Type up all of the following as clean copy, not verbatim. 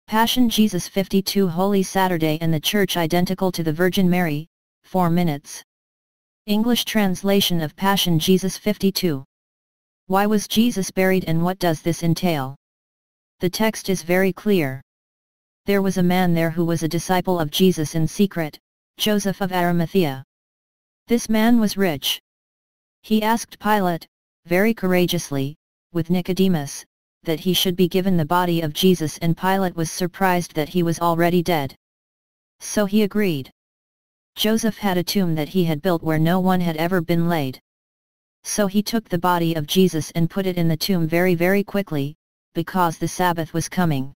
Passion Jesus 52 Holy Saturday and the Church identical to the Virgin Mary, 4 minutes. English translation of Passion Jesus 52. Why was Jesus buried and what does this entail? The text is very clear. There was a man there who was a disciple of Jesus in secret, Joseph of Arimathea. This man was rich. He asked Pilate, very courageously, with Nicodemus, that he should be given the body of Jesus, and Pilate was surprised that he was already dead. So he agreed. Joseph had a tomb that he had built where no one had ever been laid. So he took the body of Jesus and put it in the tomb very quickly, because the Sabbath was coming.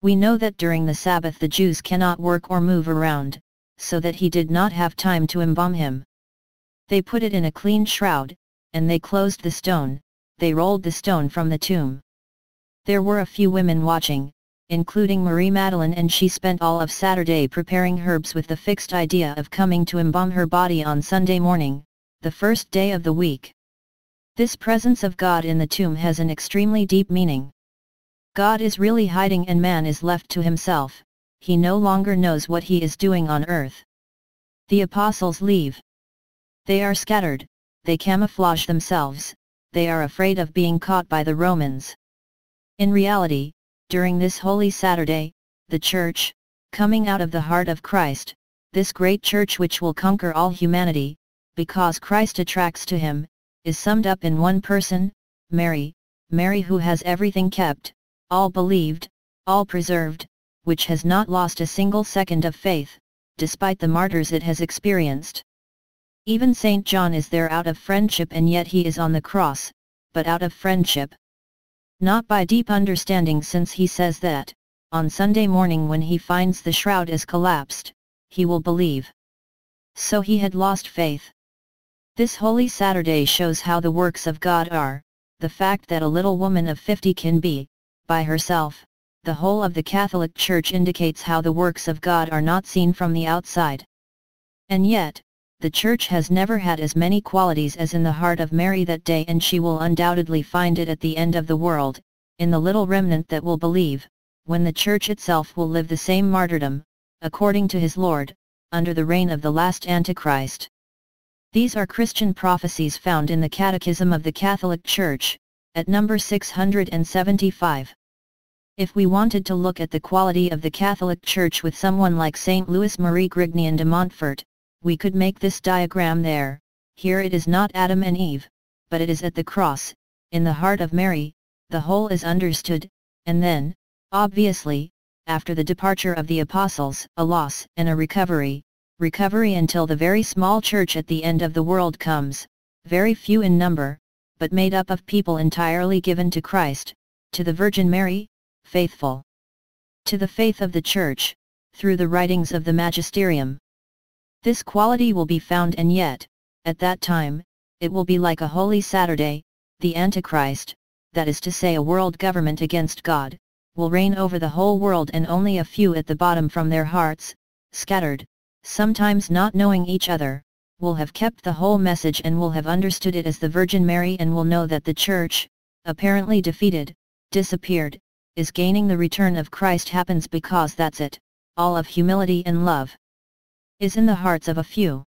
We know that during the Sabbath the Jews cannot work or move around, so that he did not have time to embalm him. They put it in a clean shroud, and they closed the stone, they rolled the stone from the tomb. There were a few women watching, including Marie-Madeleine, and she spent all of Saturday preparing herbs with the fixed idea of coming to embalm her body on Sunday morning, the first day of the week. This presence of God in the tomb has an extremely deep meaning. God is really hiding and man is left to himself, he no longer knows what he is doing on earth. The apostles leave. They are scattered, they camouflage themselves, they are afraid of being caught by the Romans. In reality, during this Holy Saturday, the Church, coming out of the heart of Christ, this great Church which will conquer all humanity, because Christ attracts to him, is summed up in one person, Mary, Mary who has everything kept, all believed, all preserved, which has not lost a single second of faith, despite the martyrs it has experienced. Even St. John is there out of friendship, and yet he is on the cross, but out of friendship. Not by deep understanding, since he says that, on Sunday morning when he finds the shroud is collapsed, he will believe. So he had lost faith. This Holy Saturday shows how the works of God are, the fact that a little woman of 50 can be, by herself, the whole of the Catholic Church indicates how the works of God are not seen from the outside. And yet, the Church has never had as many qualities as in the heart of Mary that day, and she will undoubtedly find it at the end of the world, in the little remnant that will believe, when the Church itself will live the same martyrdom, according to his Lord, under the reign of the last Antichrist. These are Christian prophecies found in the Catechism of the Catholic Church, at number 675. If we wanted to look at the quality of the Catholic Church with someone like Saint Louis Marie Grignion de Montfort, we could make this diagram there. Here it is not Adam and Eve, but it is at the cross, in the heart of Mary, the whole is understood, and then, obviously, after the departure of the apostles, a loss and a recovery until the very small church at the end of the world comes, very few in number, but made up of people entirely given to Christ, to the Virgin Mary, faithful to the faith of the Church, through the writings of the Magisterium. This quality will be found, and yet, at that time, it will be like a Holy Saturday. The Antichrist, that is to say a world government against God, will reign over the whole world, and only a few at the bottom from their hearts, scattered, sometimes not knowing each other, will have kept the whole message and will have understood it as the Virgin Mary, and will know that the Church, apparently defeated, disappeared, is gaining. The return of Christ happens because that's it, all of humility and love is in the hearts of a few.